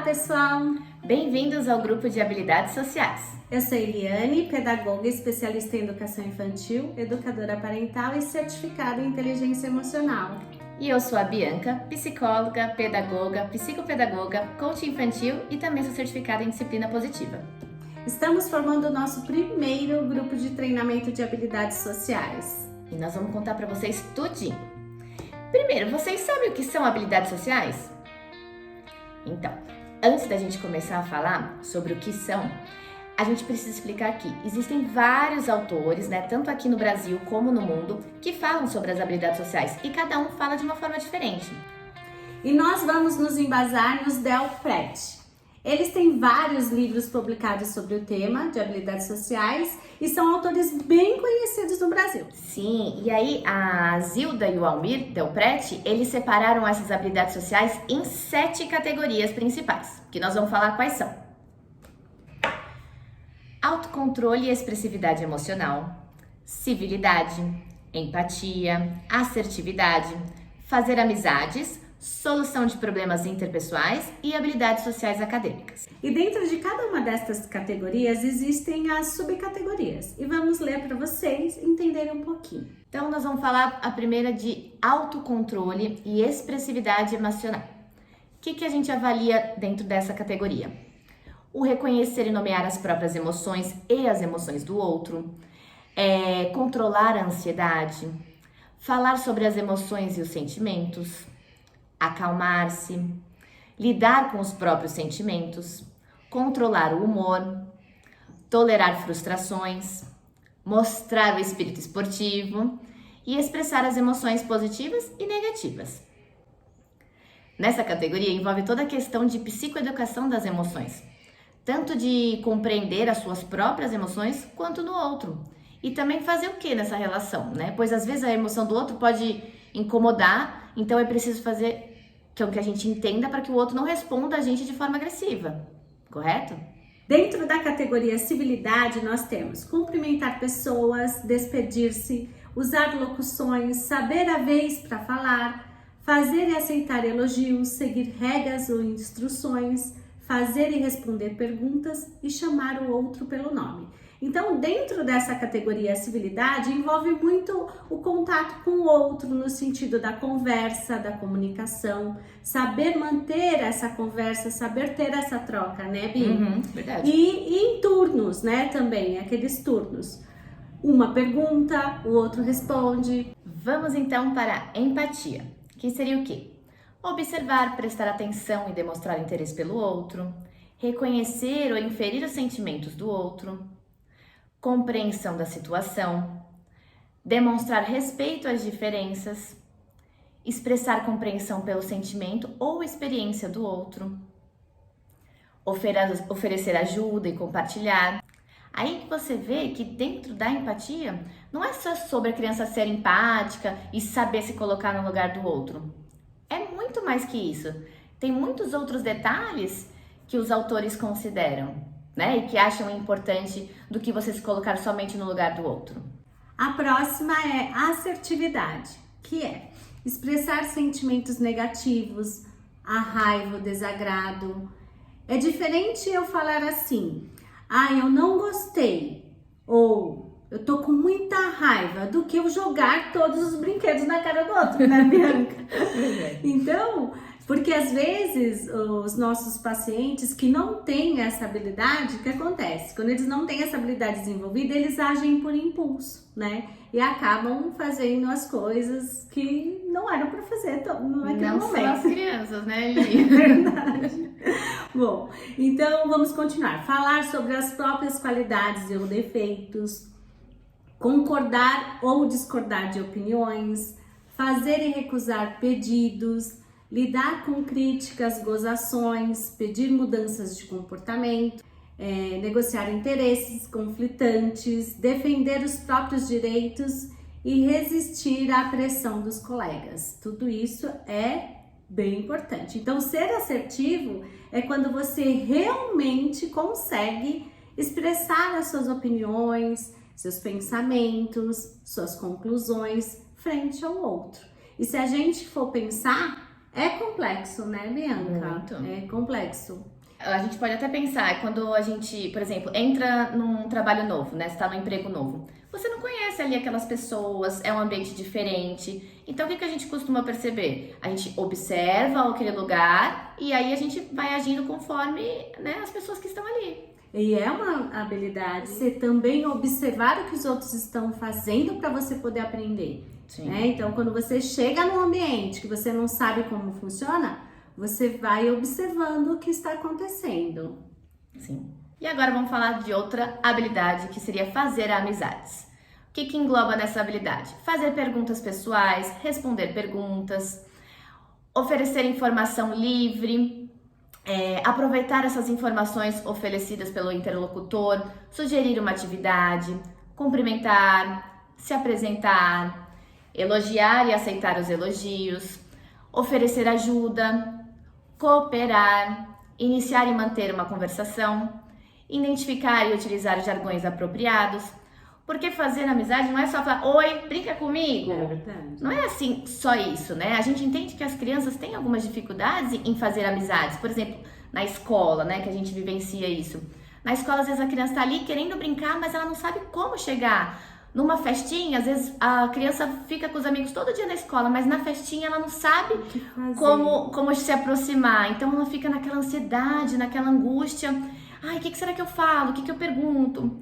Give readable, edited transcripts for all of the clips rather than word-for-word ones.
pessoal! Bem-vindos ao grupo de habilidades sociais. Eu sou Eliane, pedagoga especialista em educação infantil, educadora parental e certificada em inteligência emocional. E eu sou a Bianca, psicóloga, pedagoga, psicopedagoga, coach infantil e também sou certificada em disciplina positiva. Estamos formando o nosso primeiro grupo de treinamento de habilidades sociais. E nós vamos contar para vocês tudinho. Primeiro, vocês sabem o que são habilidades sociais? Então, antes da gente começar a falar sobre o que são, a gente precisa explicar que existem vários autores, tanto aqui no Brasil como no mundo, que falam sobre as habilidades sociais e cada um fala de uma forma diferente. E nós vamos nos embasar nos Del Prete. Eles têm vários livros publicados sobre o tema de habilidades sociais e são autores bem conhecidos no Brasil. Sim, e aí a Zilda e o Almir Del Prete, eles separaram essas habilidades sociais em 7 categorias principais, que nós vamos falar quais são. Autocontrole e expressividade emocional, civilidade, empatia, assertividade, fazer amizades, solução de problemas interpessoais e habilidades sociais acadêmicas. E dentro de cada uma destas categorias existem as subcategorias. E vamos ler para vocês entenderem um pouquinho. Então nós vamos falar a primeira de autocontrole e expressividade emocional. O que a gente avalia dentro dessa categoria? O reconhecer e nomear as próprias emoções e as emoções do outro, controlar a ansiedade, falar sobre as emoções e os sentimentos, acalmar-se, lidar com os próprios sentimentos, controlar o humor, tolerar frustrações, mostrar o espírito esportivo e expressar as emoções positivas e negativas. Nessa categoria envolve toda a questão de psicoeducação das emoções, tanto de compreender as suas próprias emoções quanto no outro. E também fazer o que nessa relação, Pois às vezes a emoção do outro pode incomodar, então é preciso fazer com que a gente entenda para que o outro não responda a gente de forma agressiva, correto? Dentro da categoria civilidade, nós temos cumprimentar pessoas, despedir-se, usar locuções, saber a vez para falar, fazer e aceitar elogios, seguir regras ou instruções, fazer e responder perguntas e chamar o outro pelo nome. Então, dentro dessa categoria civilidade, envolve muito o contato com o outro no sentido da conversa, da comunicação, saber manter essa conversa, saber ter essa troca, né, Bi? Verdade. E em turnos, também, aqueles turnos. Uma pergunta, o outro responde. Vamos então para a empatia, que seria o quê? Observar, prestar atenção e demonstrar interesse pelo outro, reconhecer ou inferir os sentimentos do outro, compreensão da situação, demonstrar respeito às diferenças, expressar compreensão pelo sentimento ou experiência do outro, oferecer ajuda e compartilhar. Aí que você vê que dentro da empatia não é só sobre a criança ser empática e saber se colocar no lugar do outro. É muito mais que isso. Tem muitos outros detalhes que os autores consideram, e que acham importante do que você se colocar somente no lugar do outro. A próxima é assertividade, que é expressar sentimentos negativos, a raiva, o desagrado. É diferente eu falar assim, eu não gostei, ou eu tô com muita raiva, do que eu jogar todos os brinquedos na cara do outro, né, Bianca? Então, porque às vezes os nossos pacientes que não têm essa habilidade, o que acontece? Quando eles não têm essa habilidade desenvolvida, eles agem por impulso, E acabam fazendo as coisas que não eram para fazer naquele momento. Não são as crianças, Eli? Verdade. Bom, então vamos continuar. Falar sobre as próprias qualidades ou defeitos, concordar ou discordar de opiniões, fazer e recusar pedidos, lidar com críticas, gozações, pedir mudanças de comportamento, negociar interesses conflitantes, defender os próprios direitos e resistir à pressão dos colegas. Tudo isso é bem importante. Então, ser assertivo é quando você realmente consegue expressar as suas opiniões, seus pensamentos, suas conclusões frente ao outro. E se a gente for pensar, É complexo, né, Bianca? Muito. É complexo. A gente pode até pensar, quando a gente, por exemplo, entra num trabalho novo, né? Você tá num emprego novo. Você não conhece ali aquelas pessoas, é um ambiente diferente. Então, o que a gente costuma perceber? A gente observa aquele lugar e aí a gente vai agindo conforme, né, as pessoas que estão ali. E é uma habilidade você também observar o que os outros estão fazendo para você poder aprender. Sim. Né? Então, quando você chega num ambiente que você não sabe como funciona, você vai observando o que está acontecendo. Sim. E agora vamos falar de outra habilidade, que seria fazer amizades. O que engloba nessa habilidade? Fazer perguntas pessoais, responder perguntas, oferecer informação livre, aproveitar essas informações oferecidas pelo interlocutor, sugerir uma atividade, cumprimentar, se apresentar, elogiar e aceitar os elogios, oferecer ajuda, cooperar, iniciar e manter uma conversação, identificar e utilizar jargões apropriados, porque fazer amizade não é só falar, oi, brinca comigo. É verdade. Não é assim só isso, né? A gente entende que as crianças têm algumas dificuldades em fazer amizades. Por exemplo, na escola, né, que a gente vivencia isso. Na escola, às vezes a criança tá ali querendo brincar, mas ela não sabe como chegar. Numa festinha, às vezes a criança fica com os amigos todo dia na escola, mas na festinha ela não sabe como se aproximar. Então ela fica naquela ansiedade, naquela angústia. Ai, o que será que eu falo? O que eu pergunto?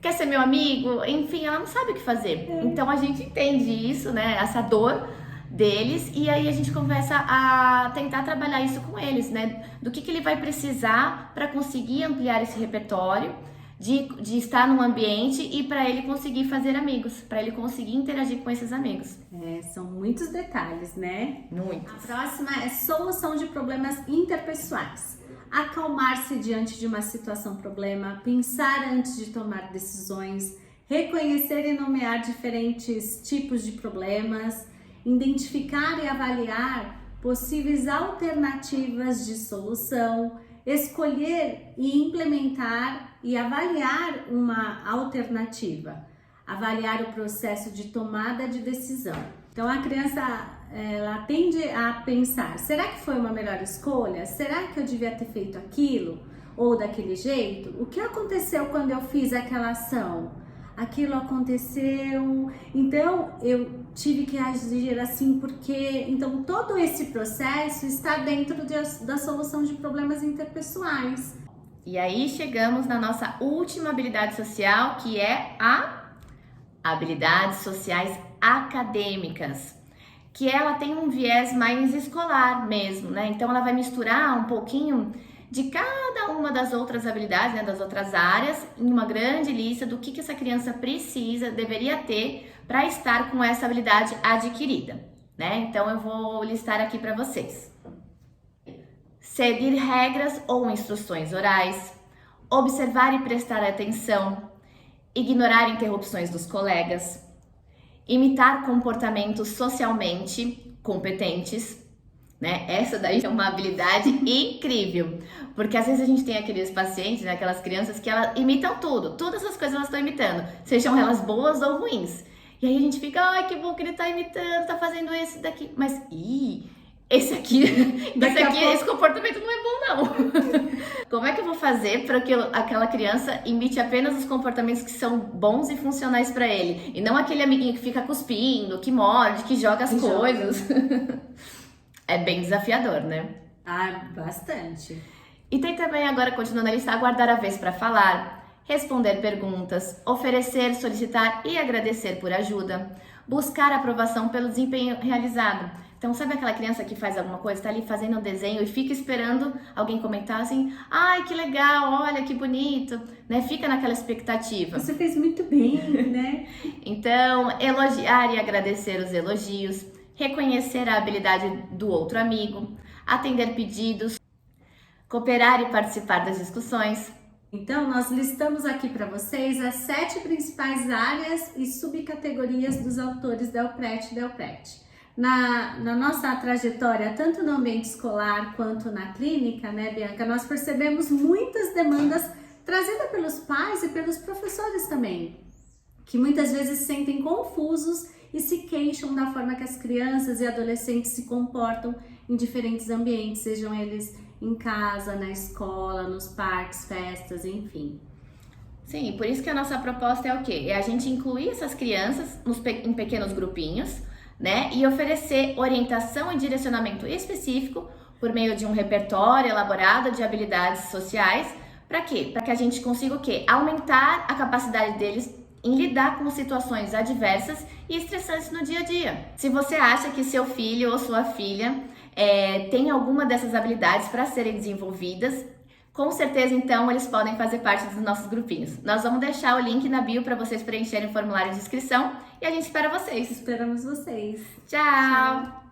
Quer ser meu amigo? Enfim, ela não sabe o que fazer. Então a gente entende isso, né? Essa dor deles, e aí a gente começa a tentar trabalhar isso com eles, né? Do que ele vai precisar para conseguir ampliar esse repertório, de estar num ambiente e para ele conseguir fazer amigos, para ele conseguir interagir com esses amigos. São muitos detalhes, né? Muitos. A próxima é solução de problemas interpessoais. Acalmar-se diante de uma situação-problema, pensar antes de tomar decisões, reconhecer e nomear diferentes tipos de problemas, identificar e avaliar possíveis alternativas de solução, escolher e implementar e avaliar uma alternativa, avaliar o processo de tomada de decisão. Então a criança ela tende a pensar, será que foi uma melhor escolha? Será que eu devia ter feito aquilo ou daquele jeito? O que aconteceu quando eu fiz aquela ação? Aquilo aconteceu, então eu tive que agir assim porque... Então todo esse processo está dentro da solução de problemas interpessoais. E aí chegamos na nossa última habilidade social, que é a habilidades sociais acadêmicas, que ela tem um viés mais escolar mesmo, né? Então ela vai misturar um pouquinho de cada uma das outras habilidades, né, das outras áreas, em uma grande lista do que essa criança precisa, deveria ter para estar com essa habilidade adquirida, né? Então eu vou listar aqui para vocês. Seguir regras ou instruções orais, observar e prestar atenção, ignorar interrupções dos colegas, imitar comportamentos socialmente competentes, né? Essa daí é uma habilidade incrível, porque às vezes a gente tem aqueles pacientes, né, aquelas crianças que elas imitam tudo, todas as coisas elas estão imitando, sejam elas boas ou ruins. E aí a gente fica, ai, que bom que ele tá imitando, tá fazendo esse daqui, mas esse comportamento não é bom não. Como é que eu vou fazer para que aquela criança imite apenas os comportamentos que são bons e funcionais para ele, e não aquele amiguinho que fica cuspindo, que morde, que joga as coisas? É bem desafiador, né? Ah, bastante. E tem também, agora continuando a lista, aguardar a vez para falar, responder perguntas, oferecer, solicitar e agradecer por ajuda, buscar aprovação pelo desempenho realizado. Então, sabe aquela criança que faz alguma coisa, tá ali fazendo um desenho e fica esperando alguém comentar assim, ai, que legal, olha que bonito, né? Fica naquela expectativa. Você fez muito bem, né? Então, elogiar e agradecer os elogios, reconhecer a habilidade do outro amigo, atender pedidos, cooperar e participar das discussões. Então, nós listamos aqui para vocês as 7 principais áreas e subcategorias dos autores Delprete e Delprete. Na nossa trajetória, tanto no ambiente escolar quanto na clínica, né, Bianca, nós percebemos muitas demandas trazidas pelos pais e pelos professores também, que muitas vezes se sentem confusos e se queixam da forma que as crianças e adolescentes se comportam em diferentes ambientes, sejam eles em casa, na escola, nos parques, festas, enfim. Sim, por isso que a nossa proposta é o quê? É a gente incluir essas crianças em pequenos grupinhos, né? E oferecer orientação e direcionamento específico por meio de um repertório elaborado de habilidades sociais. Para quê? Para que a gente consiga o quê? Aumentar a capacidade deles em lidar com situações adversas e estressantes no dia a dia. Se você acha que seu filho ou sua filha tem alguma dessas habilidades para serem desenvolvidas, com certeza, então, eles podem fazer parte dos nossos grupinhos. Nós vamos deixar o link na bio para vocês preencherem o formulário de inscrição e a gente espera vocês. Esperamos vocês. Tchau!